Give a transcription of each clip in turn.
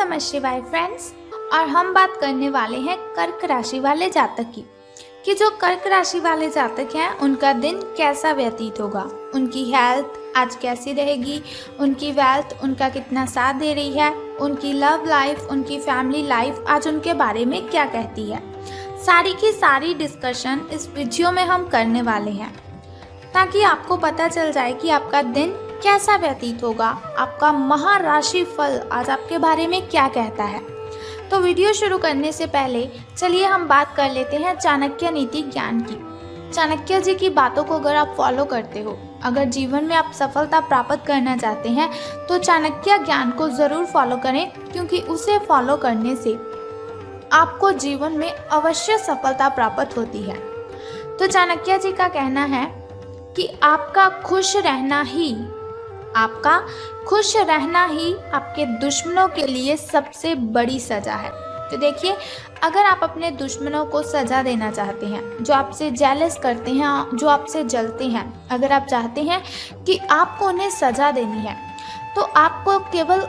नमः शिवाय फ्रेंड्स। और हम बात करने वाले हैं कर्क राशि वाले जातक की कि जो कर्क राशि वाले जातक हैं उनका दिन कैसा व्यतीत होगा, उनकी हेल्थ आज कैसी रहेगी, उनकी वेल्थ उनका कितना साथ दे रही है, उनकी लव लाइफ, उनकी फैमिली लाइफ आज उनके बारे में क्या कहती है। सारी की सारी डिस्कशन इस वीडियो में हम करने वाले हैं ताकि आपको पता चल जाए कि आपका दिन कैसा व्यतीत होगा, आपका महाराशि फल आज आपके बारे में क्या कहता है। तो वीडियो शुरू करने से पहले चलिए हम बात कर लेते हैं चाणक्य नीति ज्ञान की। चाणक्य जी की बातों को अगर आप फॉलो करते हो, अगर जीवन में आप सफलता प्राप्त करना चाहते हैं तो चाणक्य ज्ञान को ज़रूर फॉलो करें, क्योंकि उसे फॉलो करने से आपको जीवन में अवश्य सफलता प्राप्त होती है। तो चाणक्य जी का कहना है कि आपका खुश रहना ही आपके दुश्मनों के लिए सबसे बड़ी सजा है। तो देखिए, अगर आप अपने दुश्मनों को सजा देना चाहते हैं, जो आपसे जेलस करते हैं, जो आपसे जलते हैं, अगर आप चाहते हैं कि आपको उन्हें सजा देनी है तो आपको केवल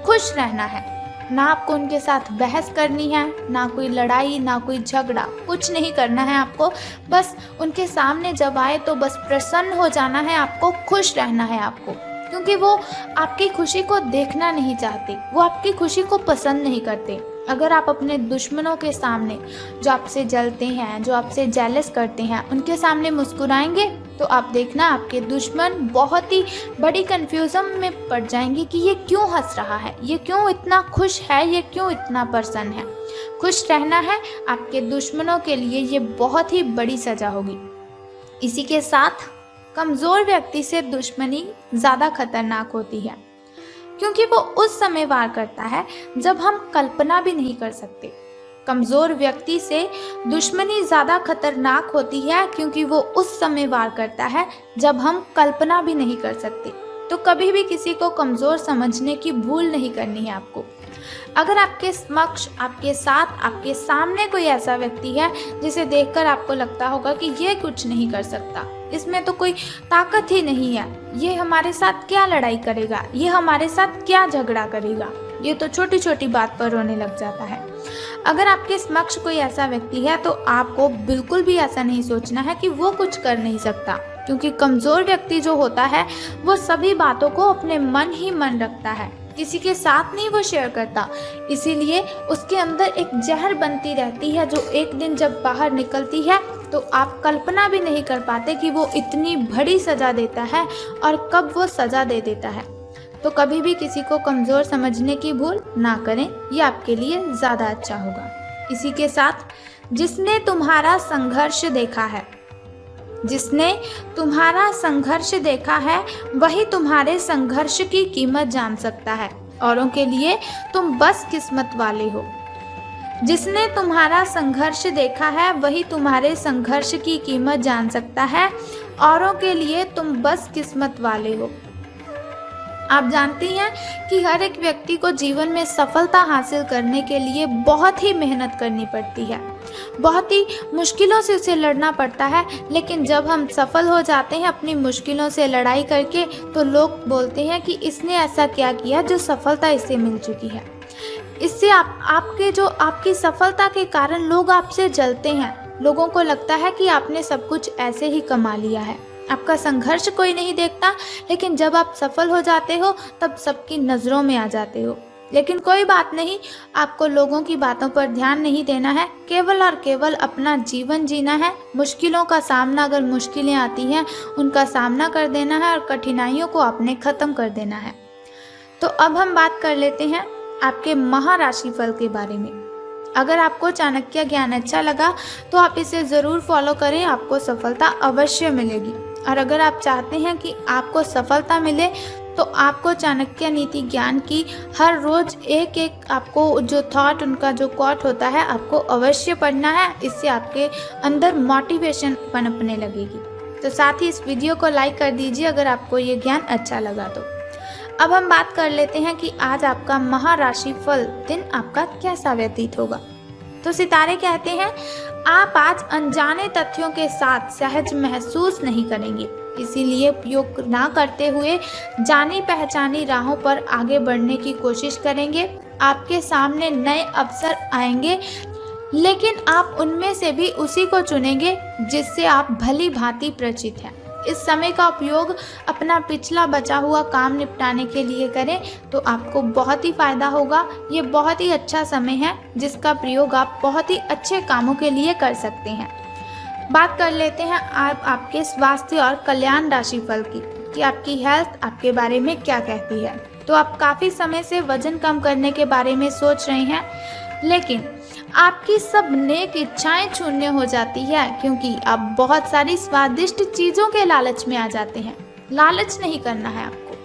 खुश रहना है, ना आपको उनके साथ बहस करनी है, ना कोई लड़ाई, ना कोई झगड़ा, कुछ नहीं करना है आपको। बस उनके सामने जब आए तो बस प्रसन्न हो जाना है, आपको खुश रहना है आपको, क्योंकि वो आपकी खुशी को देखना नहीं चाहते, वो आपकी खुशी को पसंद नहीं करते। अगर आप अपने दुश्मनों के सामने, जो आपसे जलते हैं, जो आपसे जेलस करते हैं, उनके सामने मुस्कुराएंगे तो आप देखना आपके दुश्मन बहुत ही बड़ी कंफ्यूजन में पड़ जाएंगे कि ये क्यों हंस रहा है, ये क्यों इतना खुश है, ये क्यों इतना प्रसन्न है। खुश रहना है, आपके दुश्मनों के लिए ये बहुत ही बड़ी सजा होगी। इसी के साथ कमज़ोर व्यक्ति से दुश्मनी ज़्यादा खतरनाक होती है, क्योंकि वो उस समय वार करता है जब हम कल्पना भी नहीं कर सकते। कमज़ोर व्यक्ति से दुश्मनी ज़्यादा खतरनाक होती है क्योंकि वो उस समय वार करता है जब हम कल्पना भी नहीं कर सकते। तो कभी भी किसी को कमज़ोर समझने की भूल नहीं करनी है आपको। अगर आपके समक्ष, आपके साथ, आपके सामने कोई ऐसा व्यक्ति है जिसे देखकर आपको लगता होगा कि ये कुछ नहीं कर सकता, इसमें तो कोई ताकत ही नहीं है, ये हमारे साथ क्या लड़ाई करेगा, ये हमारे साथ क्या झगड़ा करेगा, ये तो छोटी छोटी बात पर रोने लग जाता है। अगर आपके समक्ष कोई ऐसा व्यक्ति है तो आपको बिल्कुल भी ऐसा नहीं सोचना है कि वो कुछ कर नहीं सकता, क्योंकि कमज़ोर व्यक्ति जो होता है वो सभी बातों को अपने मन ही मन रखता है, किसी के साथ नहीं वो शेयर करता। इसीलिए उसके अंदर एक जहर बनती रहती है जो एक दिन जब बाहर निकलती है तो आप कल्पना भी नहीं कर पाते कि वो इतनी बड़ी सज़ा देता है और कब वो सज़ा दे देता है। तो कभी भी किसी को कमज़ोर समझने की भूल ना करें, ये आपके लिए ज़्यादा अच्छा होगा। इसी के साथ जिसने तुम्हारा संघर्ष देखा है वही तुम्हारे संघर्ष की कीमत जान सकता है। औरों के लिए तुम बस किस्मत वाले हो। जिसने तुम्हारा संघर्ष देखा है वही तुम्हारे संघर्ष की कीमत जान सकता है। औरों के लिए तुम बस किस्मत वाले हो। आप जानती हैं कि हर एक व्यक्ति को जीवन में सफलता हासिल करने के लिए बहुत ही मेहनत करनी पड़ती है, बहुत ही मुश्किलों से उसे लड़ना पड़ता है। लेकिन जब हम सफल हो जाते हैं अपनी मुश्किलों से लड़ाई करके, तो लोग बोलते हैं कि इसने ऐसा क्या किया जो सफलता इसे मिल चुकी है। इससे आपकी सफलता के कारण लोग आपसे जलते हैं। लोगों को लगता है कि आपने सब कुछ ऐसे ही कमा लिया है, आपका संघर्ष कोई नहीं देखता। लेकिन जब आप सफल हो जाते हो तब सबकी नज़रों में आ जाते हो। लेकिन कोई बात नहीं, आपको लोगों की बातों पर ध्यान नहीं देना है, केवल और केवल अपना जीवन जीना है। मुश्किलों का सामना, अगर मुश्किलें आती हैं उनका सामना कर देना है और कठिनाइयों को आपने ख़त्म कर देना है। तो अब हम बात कर लेते हैं आपके महाराशि फल के बारे में। अगर आपको चाणक्य ज्ञान अच्छा लगा तो आप इसे ज़रूर फॉलो करें, आपको सफलता अवश्य मिलेगी। और अगर आप चाहते हैं कि आपको सफलता मिले तो आपको चाणक्य नीति ज्ञान की हर रोज़ एक आपको जो थॉट, उनका जो कोट होता है, आपको अवश्य पढ़ना है। इससे आपके अंदर मोटिवेशन पनपने लगेगी। तो साथ ही इस वीडियो को लाइक कर दीजिए अगर आपको ये ज्ञान अच्छा लगा तो। अब हम बात कर लेते हैं कि आज आपका महाराशि फल दिन आपका कैसा व्यतीत होगा। तो सितारे कहते हैं आप आज अनजाने तथ्यों के साथ सहज महसूस नहीं करेंगे। इसीलिए उपयोग ना करते हुए जानी पहचानी राहों पर आगे बढ़ने की कोशिश करेंगे। आपके सामने नए अवसर आएंगे, लेकिन आप उनमें से भी उसी को चुनेंगे जिससे आप भली भांति परिचित हैं। इस समय का उपयोग अपना पिछला बचा हुआ काम निपटाने के लिए करें तो आपको बहुत ही फायदा होगा। ये बहुत ही अच्छा समय है जिसका प्रयोग आप बहुत ही अच्छे कामों के लिए कर सकते हैं। बात कर लेते हैं आपके स्वास्थ्य और कल्याण राशिफल की कि आपकी हेल्थ आपके बारे में क्या कहती है। तो आप काफ़ी समय से वजन कम करने के बारे में सोच रहे हैं, लेकिन आपकी सब नेक इच्छाएं शून्य हो जाती है क्योंकि आप बहुत सारी स्वादिष्ट चीज़ों के लालच में आ जाते हैं। लालच नहीं करना है आपको।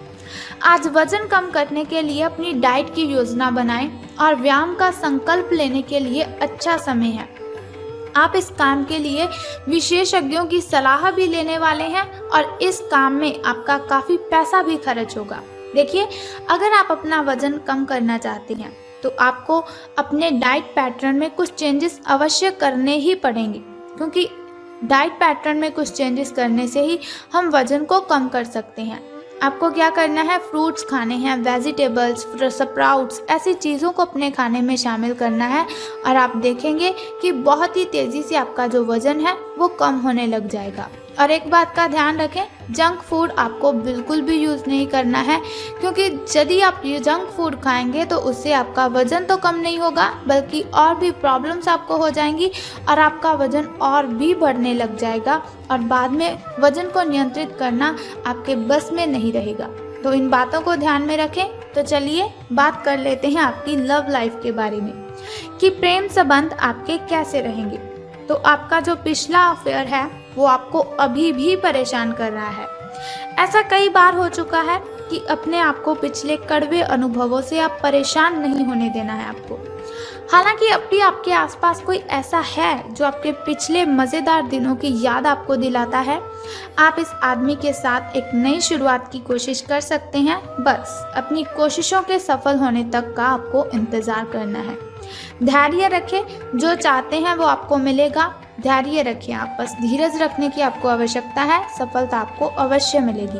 आज वजन कम करने के लिए अपनी डाइट की योजना बनाएं और व्यायाम का संकल्प लेने के लिए अच्छा समय है। आप इस काम के लिए विशेषज्ञों की सलाह भी लेने वाले हैं और इस काम में आपका काफ़ी पैसा भी खर्च होगा। देखिए, अगर आप अपना वजन कम करना चाहते हैं तो आपको अपने डाइट पैटर्न में कुछ चेंजेस अवश्य करने ही पड़ेंगे, क्योंकि डाइट पैटर्न में कुछ चेंजेस करने से ही हम वजन को कम कर सकते हैं। आपको क्या करना है, फ्रूट्स खाने हैं, वेजिटेबल्स, स्प्राउट्स, ऐसी चीज़ों को अपने खाने में शामिल करना है और आप देखेंगे कि बहुत ही तेज़ी से आपका जो वज़न है वो कम होने लग जाएगा। और एक बात का ध्यान रखें, जंक फूड आपको बिल्कुल भी यूज़ नहीं करना है, क्योंकि यदि आप ये जंक फूड खाएंगे तो उससे आपका वज़न तो कम नहीं होगा बल्कि और भी प्रॉब्लम्स आपको हो जाएंगी और आपका वज़न और भी बढ़ने लग जाएगा और बाद में वज़न को नियंत्रित करना आपके बस में नहीं रहेगा। तो इन बातों को ध्यान में रखें। तो चलिए बात कर लेते हैं आपकी लव लाइफ के बारे में कि प्रेम संबंध आपके कैसे रहेंगे। तो आपका जो पिछला अफेयर है वो आपको अभी भी परेशान कर रहा है। ऐसा कई बार हो चुका है कि अपने आप को पिछले कड़वे अनुभवों से आप परेशान नहीं होने देना है आपको। हालांकि अब भी आपके आसपास कोई ऐसा है जो आपके पिछले मज़ेदार दिनों की याद आपको दिलाता है। आप इस आदमी के साथ एक नई शुरुआत की कोशिश कर सकते हैं। बस अपनी कोशिशों के सफल होने तक का आपको इंतज़ार करना है। धैर्य रखें, जो चाहते हैं वो आपको मिलेगा। धैर्य रखें, आप बस धीरज रखने की आपको आवश्यकता है, सफलता आपको अवश्य मिलेगी।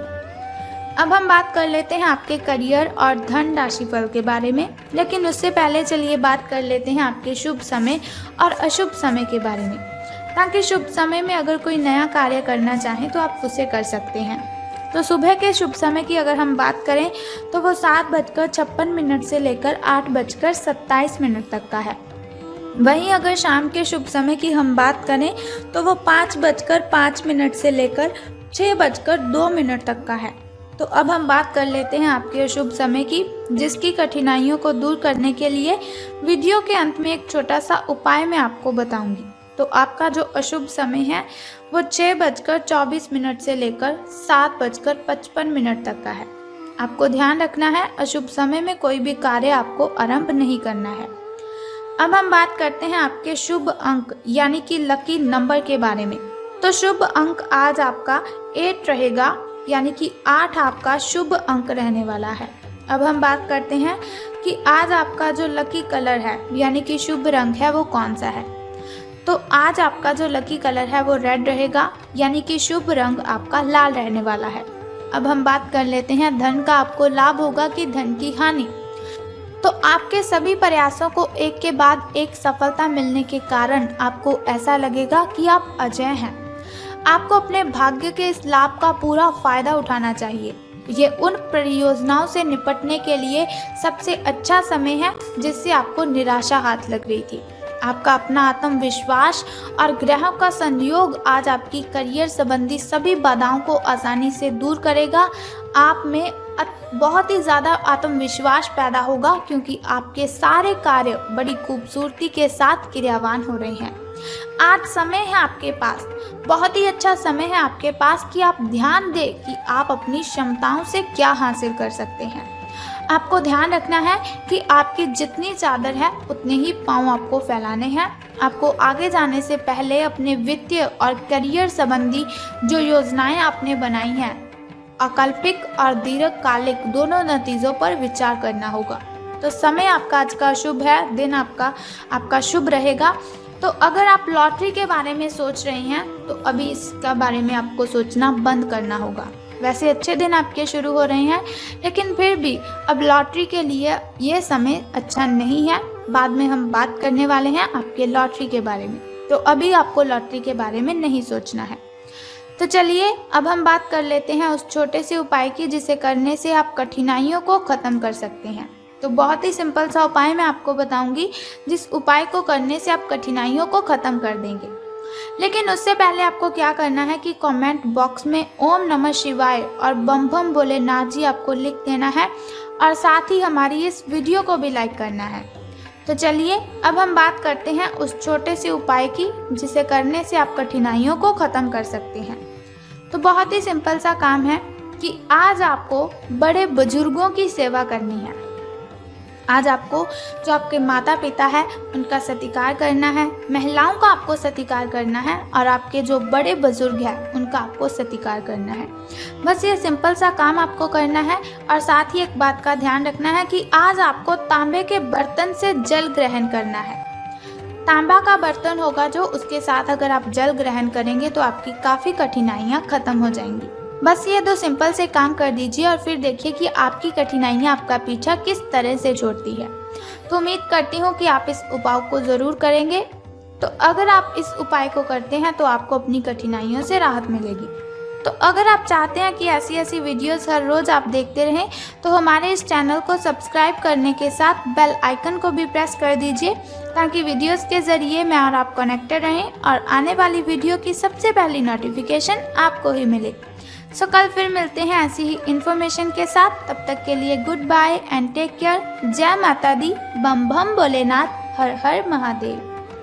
अब हम बात कर लेते हैं आपके करियर और धन राशिफल के बारे में, लेकिन उससे पहले चलिए बात कर लेते हैं आपके शुभ समय और अशुभ समय के बारे में, ताकि शुभ समय में अगर कोई नया कार्य करना चाहें तो आप उसे कर सकते हैं। तो सुबह के शुभ समय की अगर हम बात करें तो वो 7:56 से लेकर 8:27 तक का है। वहीं अगर शाम के शुभ समय की हम बात करें तो वो 5:05 से लेकर 6:02 तक का है। तो अब हम बात कर लेते हैं आपके अशुभ समय की, जिसकी कठिनाइयों को दूर करने के लिए वीडियो के अंत में एक छोटा सा उपाय मैं आपको बताऊंगी। तो आपका जो अशुभ समय है वो 6:24 से लेकर 7:55 तक का है। आपको ध्यान रखना है, अशुभ समय में कोई भी कार्य आपको आरंभ नहीं करना है। अब हम बात करते हैं आपके शुभ अंक यानी कि लकी नंबर के बारे में। तो शुभ अंक आज आपका 8 रहेगा, यानी कि 8 आपका शुभ अंक रहने वाला है। अब हम बात करते हैं कि आज आपका जो लकी कलर है यानी कि शुभ रंग है वो कौन सा है। तो आज आपका जो लकी कलर है वो रेड रहेगा, यानी कि शुभ रंग आपका लाल रहने वाला है। अब हम बात कर लेते हैं धन का आपको लाभ होगा कि धन की हानि। तो आपके सभी प्रयासों को एक के बाद एक सफलता मिलने के कारण आपको ऐसा लगेगा कि आप अजय हैं। आपको अपने भाग्य के इस लाभ का पूरा फायदा उठाना चाहिए। ये उन परियोजनाओं से निपटने के लिए सबसे अच्छा समय है जिससे आपको निराशा हाथ लग रही थी। आपका अपना आत्मविश्वास और ग्रहों का संयोग आज आपकी करियर संबंधी सभी बाधाओं को आसानी से दूर करेगा। आप में बहुत ही ज़्यादा आत्मविश्वास पैदा होगा क्योंकि आपके सारे कार्य बड़ी खूबसूरती के साथ क्रियावान हो रहे हैं। आज समय है आपके पास, बहुत ही अच्छा समय है आपके पास कि आप ध्यान दें कि आप अपनी क्षमताओं से क्या हासिल कर सकते हैं। आपको ध्यान रखना है कि आपकी जितनी चादर है उतने ही पांव आपको फैलाने हैं। आपको आगे जाने से पहले अपने वित्तीय और करियर संबंधी जो योजनाएं आपने बनाई हैं, अकल्पिक और दीर्घकालिक दोनों नतीजों पर विचार करना होगा। तो समय आपका आज का शुभ है, दिन आपका शुभ रहेगा। तो अगर आप लॉटरी के बारे में सोच रहे हैं तो अभी इसका बारे में आपको सोचना बंद करना होगा। वैसे अच्छे दिन आपके शुरू हो रहे हैं, लेकिन फिर भी अब लॉटरी के लिए ये समय अच्छा नहीं है। बाद में हम बात करने वाले हैं आपके लॉटरी के बारे में, तो अभी आपको लॉटरी के बारे में नहीं सोचना है। तो चलिए अब हम बात कर लेते हैं उस छोटे से उपाय की जिसे करने से आप कठिनाइयों को ख़त्म कर सकते हैं। तो बहुत ही सिंपल सा उपाय मैं आपको बताऊंगी, जिस उपाय को करने से आप कठिनाइयों को ख़त्म कर देंगे। लेकिन उससे पहले आपको क्या करना है कि कमेंट बॉक्स में ओम नमः शिवाय और बम बम भोलेनाथ जी आपको लिख देना है, और साथ ही हमारी इस वीडियो को भी लाइक करना है। तो चलिए अब हम बात करते हैं उस छोटे से उपाय की जिसे करने से आप कठिनाइयों को ख़त्म कर सकते हैं। तो बहुत ही सिंपल सा काम है कि आज आपको बड़े बुजुर्गों की सेवा करनी है। आज आपको जो आपके माता पिता है उनका सत्कार करना है, महिलाओं का आपको सत्कार करना है, और आपके जो बड़े बुजुर्ग हैं उनका आपको सत्कार करना है। बस ये सिंपल सा काम आपको करना है। और साथ ही एक बात का ध्यान रखना है कि आज आपको तांबे के बर्तन से जल ग्रहण करना है। तांबा का बर्तन होगा जो, उसके साथ अगर आप जल ग्रहण करेंगे तो आपकी काफ़ी कठिनाइयाँ खत्म हो जाएंगी। बस ये 2 सिंपल से काम कर दीजिए और फिर देखिए कि आपकी कठिनाइयाँ आपका पीछा किस तरह से छोड़ती है। तो उम्मीद करती हूँ कि आप इस उपाय को ज़रूर करेंगे। तो अगर आप इस उपाय को करते हैं तो आपको अपनी कठिनाइयों से राहत मिलेगी। तो अगर आप चाहते हैं कि ऐसी वीडियोस हर रोज़ आप देखते रहें तो हमारे इस चैनल को सब्सक्राइब करने के साथ बेल आइकन को भी प्रेस कर दीजिए, ताकि वीडियोस के ज़रिए मैं और आप कनेक्टेड रहें और आने वाली वीडियो की सबसे पहली नोटिफिकेशन आपको ही मिले। सो कल फिर मिलते हैं ऐसी ही इन्फॉर्मेशन के साथ। तब तक के लिए good bye and take care. जय माता दी, बम बम भोलेनाथ, हर हर महादेव।